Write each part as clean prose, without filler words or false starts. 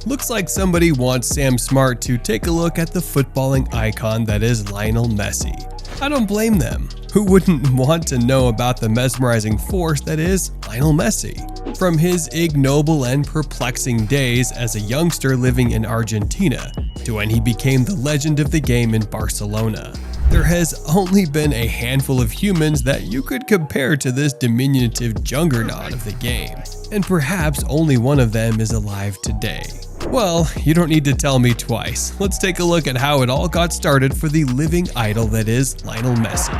Looks like somebody wants Sam Smart to take a look at the footballing icon that is Lionel Messi. I don't blame them. Who wouldn't want to know about the mesmerizing force that is Lionel Messi? From his ignoble and perplexing days as a youngster living in Argentina to when he became the legend of the game in Barcelona, there has only been a handful of humans that you could compare to this diminutive juggernaut of the game, and perhaps only one of them is alive today. Well, you don't need to tell me twice. Let's take a look at how it all got started for the living idol that is Lionel Messi.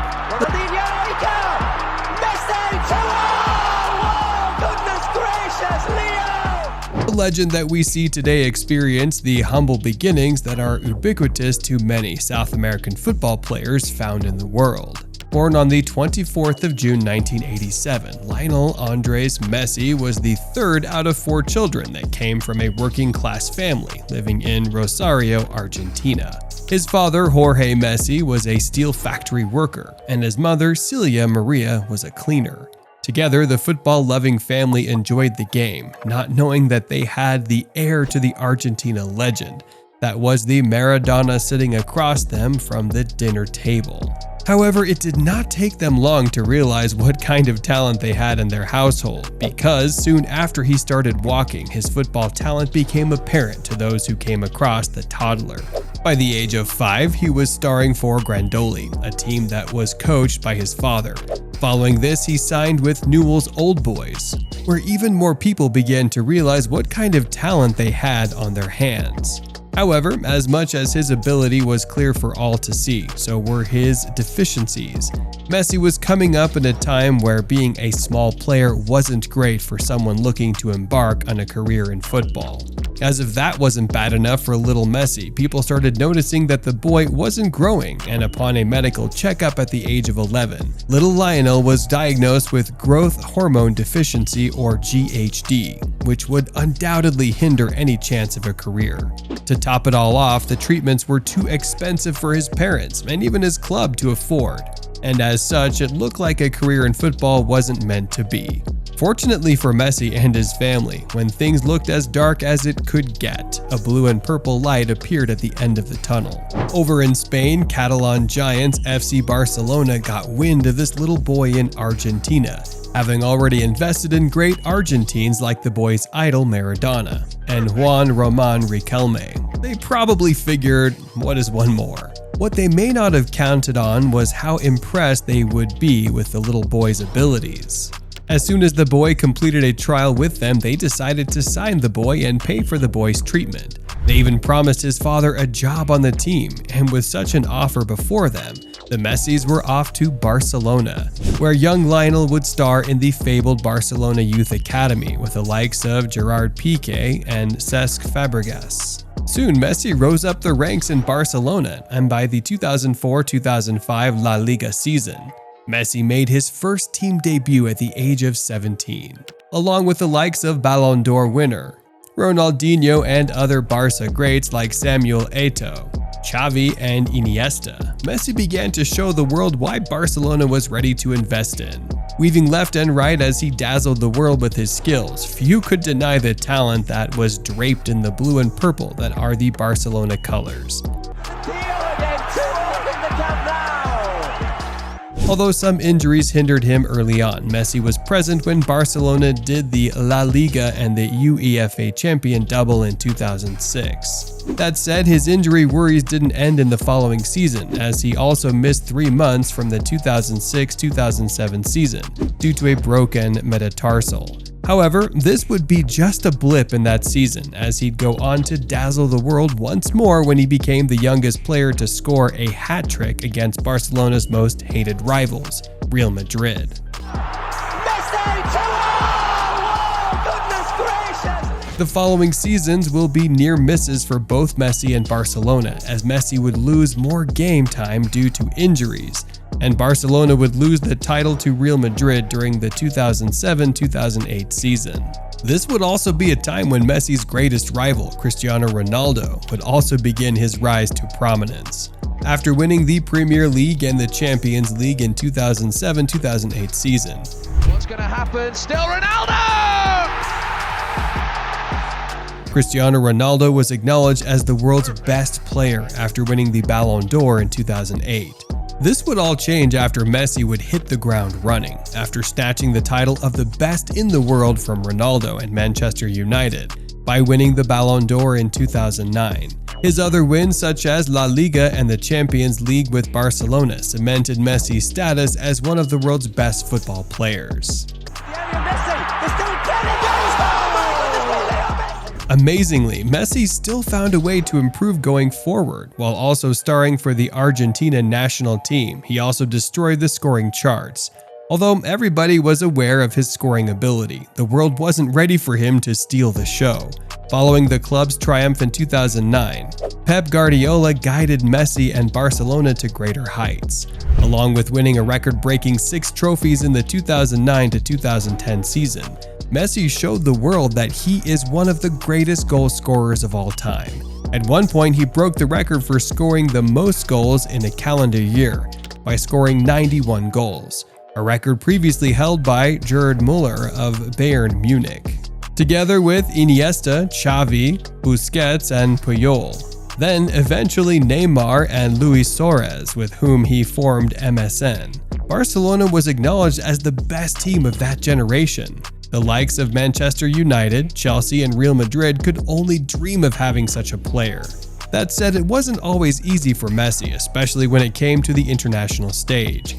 The legend that we see today experienced the humble beginnings that are ubiquitous to many South American football players found in the world. Born on the 24th of June 1987, Lionel Andres Messi was the third out of 4 children that came from a working-class family living in Rosario, Argentina. His father, Jorge Messi, was a steel factory worker, and his mother, Celia Maria, was a cleaner. Together, the football-loving family enjoyed the game, not knowing that they had the heir to the Argentina legend. That was the Maradona sitting across them from the dinner table. However, it did not take them long to realize what kind of talent they had in their household, because soon after he started walking, his football talent became apparent to those who came across the toddler. By the age of 5, he was starring for Grandoli, a team that was coached by his father. Following this, he signed with Newell's Old Boys, where even more people began to realize what kind of talent they had on their hands. However, as much as his ability was clear for all to see, so were his deficiencies. Messi was coming up in a time where being a small player wasn't great for someone looking to embark on a career in football. As if that wasn't bad enough for little Messi, people started noticing that the boy wasn't growing, and upon a medical checkup at the age of 11, little Lionel was diagnosed with growth hormone deficiency, or GHD, which would undoubtedly hinder any chance of a career. To top it all off, the treatments were too expensive for his parents and even his club to afford, and as such, it looked like a career in football wasn't meant to be. Fortunately for Messi and his family, when things looked as dark as it could get, a blue and purple light appeared at the end of the tunnel. Over in Spain, Catalan giants FC Barcelona got wind of this little boy in Argentina, having already invested in great Argentines like the boy's idol Maradona and Juan Román Riquelme. They probably figured, what is one more? What they may not have counted on was how impressed they would be with the little boy's abilities. As soon as the boy completed a trial with them, they decided to sign the boy and pay for the boy's treatment. They even promised his father a job on the team, and with such an offer before them, the Messis were off to Barcelona, where young Lionel would star in the fabled Barcelona Youth Academy with the likes of Gerard Piqué and Cesc Fabregas. Soon, Messi rose up the ranks in Barcelona, and by the 2004-2005 La Liga season, Messi made his first team debut at the age of 17, along with the likes of Ballon d'Or winner Ronaldinho and other Barca greats like Samuel Eto'o, Xavi, and Iniesta. Messi began to show the world why Barcelona was ready to invest in. Weaving left and right as he dazzled the world with his skills, few could deny the talent that was draped in the blue and purple that are the Barcelona colors. Although some injuries hindered him early on, Messi was present when Barcelona did the La Liga and the UEFA champion double in 2006. That said, his injury worries didn't end in the following season, as he also missed 3 months from the 2006-2007 season due to a broken metatarsal. However, this would be just a blip in that season, as he'd go on to dazzle the world once more when he became the youngest player to score a hat-trick against Barcelona's most hated rivals, Real Madrid. The following seasons will be near misses for both Messi and Barcelona, as Messi would lose more game time due to injuries, and Barcelona would lose the title to Real Madrid during the 2007-2008 season. This would also be a time when Messi's greatest rival, Cristiano Ronaldo, would also begin his rise to prominence. After winning the Premier League and the Champions League in 2007-2008 season, what's going to happen? Still Ronaldo! Cristiano Ronaldo was acknowledged as the world's best player after winning the Ballon d'Or in 2008. This would all change after Messi would hit the ground running, after snatching the title of the best in the world from Ronaldo and Manchester United by winning the Ballon d'Or in 2009. His other wins, such as La Liga and the Champions League with Barcelona, cemented Messi's status as one of the world's best football players. Amazingly, Messi still found a way to improve going forward. While also starring for the Argentina national team, he also destroyed the scoring charts. Although everybody was aware of his scoring ability, the world wasn't ready for him to steal the show. Following the club's triumph in 2009, Pep Guardiola guided Messi and Barcelona to greater heights. Along with winning a record-breaking 6 trophies in the 2009 to 2010 season, Messi showed the world that he is one of the greatest goal scorers of all time. At one point, he broke the record for scoring the most goals in a calendar year by scoring 91 goals, a record previously held by Gerd Müller of Bayern Munich, together with Iniesta, Xavi, Busquets, and Puyol. Then eventually Neymar and Luis Suarez, with whom he formed MSN. Barcelona was acknowledged as the best team of that generation. The likes of Manchester United, Chelsea, and Real Madrid could only dream of having such a player. That said, it wasn't always easy for Messi, especially when it came to the international stage.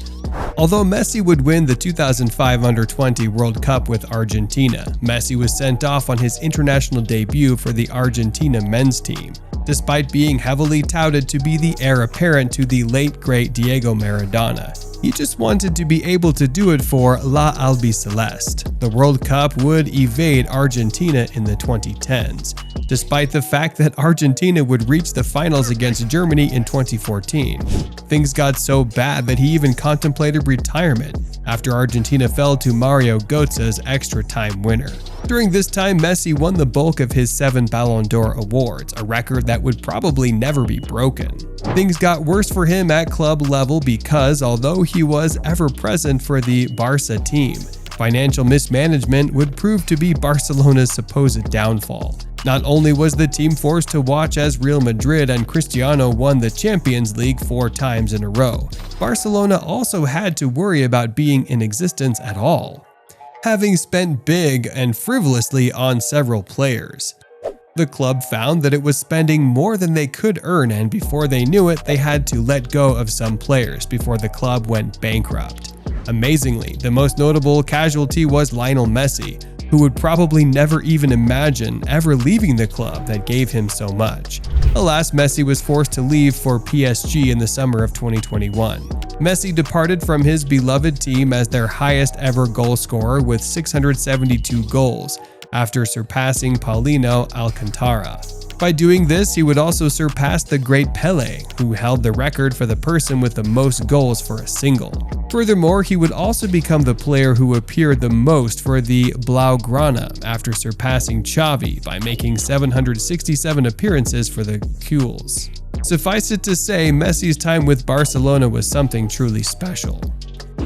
Although Messi would win the 2005 Under-20 World Cup with Argentina, Messi was sent off on his international debut for the Argentina men's team, despite being heavily touted to be the heir apparent to the late great Diego Maradona. He just wanted to be able to do it for La Albiceleste. The World Cup would evade Argentina in the 2010s, despite the fact that Argentina would reach the finals against Germany in 2014. Things got so bad that he even contemplated retirement after Argentina fell to Mario Götze's extra time winner. During this time, Messi won the bulk of his 7 Ballon d'Or awards, a record that would probably never be broken. Things got worse for him at club level because, although he was ever present for the Barca team, financial mismanagement would prove to be Barcelona's supposed downfall. Not only was the team forced to watch as Real Madrid and Cristiano won the Champions League 4 times in a row, Barcelona also had to worry about being in existence at all, having spent big and frivolously on several players. The club found that it was spending more than they could earn, and before they knew it, they had to let go of some players before the club went bankrupt. Amazingly, the most notable casualty was Lionel Messi, who would probably never even imagine ever leaving the club that gave him so much. Alas, Messi was forced to leave for PSG in the summer of 2021. Messi departed from his beloved team as their highest ever goal scorer with 672 goals, after surpassing Paulino Alcantara. By doing this, he would also surpass the great Pelé, who held the record for the person with the most goals for a single. Furthermore, he would also become the player who appeared the most for the Blaugrana after surpassing Xavi by making 767 appearances for the Gules. Suffice it to say, Messi's time with Barcelona was something truly special.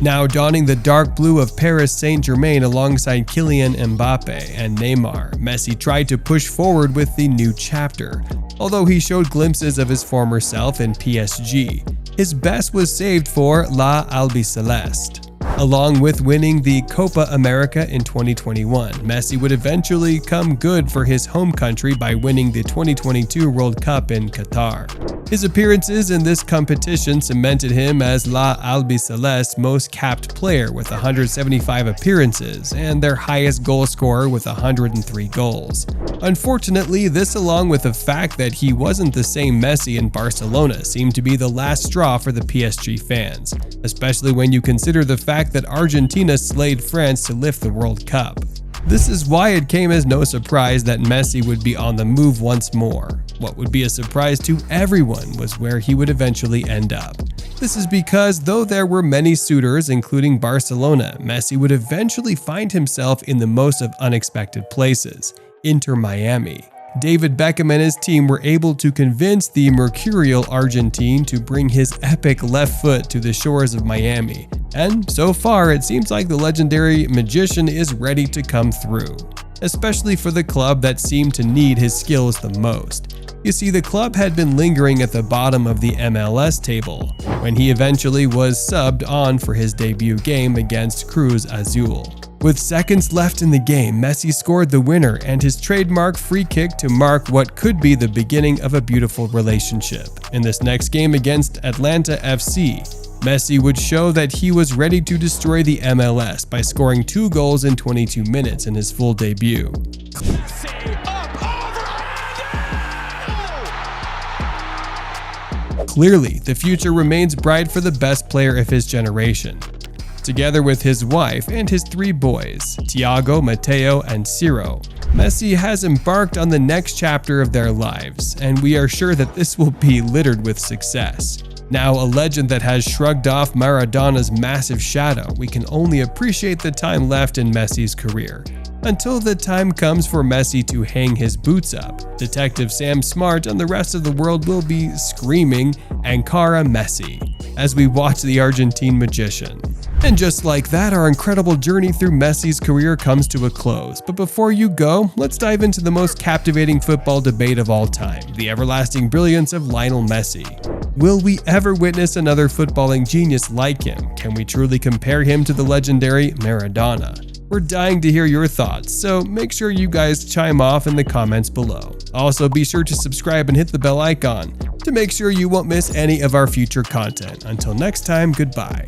Now donning the dark blue of Paris Saint-Germain alongside Kylian Mbappe and Neymar, Messi tried to push forward with the new chapter. Although he showed glimpses of his former self in PSG, his best was saved for La Albiceleste. Along with winning the Copa America in 2021, Messi would eventually come good for his home country by winning the 2022 World Cup in Qatar. His appearances in this competition cemented him as La Albiceleste's most capped player with 175 appearances and their highest goal scorer with 103 goals. Unfortunately, this along with the fact that he wasn't the same Messi in Barcelona seemed to be the last straw for the PSG fans, especially when you consider the fact that Argentina slayed France to lift the World Cup. This is why it came as no surprise that Messi would be on the move once more. What would be a surprise to everyone was where he would eventually end up. This is because though there were many suitors, including Barcelona, Messi would eventually find himself in the most of unexpected places, Inter Miami. David Beckham and his team were able to convince the mercurial Argentine to bring his epic left foot to the shores of Miami, and so far it seems like the legendary magician is ready to come through. especially for the club that seemed to need his skills the most. You see, the club had been lingering at the bottom of the MLS table when he eventually was subbed on for his debut game against Cruz Azul. With seconds left in the game, Messi scored the winner and his trademark free kick to mark what could be the beginning of a beautiful relationship. In this next game against Atlanta FC, Messi would show that he was ready to destroy the MLS by scoring 2 goals in 22 minutes in his full debut. Clearly, the future remains bright for the best player of his generation. Together with his wife and his 3 boys, Thiago, Matteo, and Ciro, Messi has embarked on the next chapter of their lives, and we are sure that this will be littered with success. Now a legend that has shrugged off Maradona's massive shadow, we can only appreciate the time left in Messi's career. Until the time comes for Messi to hang his boots up, Detective Sam Smart and the rest of the world will be screaming Ankara Messi as we watch the Argentine magician. And just like that, our incredible journey through Messi's career comes to a close. But before you go, let's dive into the most captivating football debate of all time, the everlasting brilliance of Lionel Messi. Will we ever witness another footballing genius like him? Can we truly compare him to the legendary Maradona? We're dying to hear your thoughts, so make sure you guys chime off in the comments below. Also, be sure to subscribe and hit the bell icon to make sure you won't miss any of our future content. Until next time, goodbye.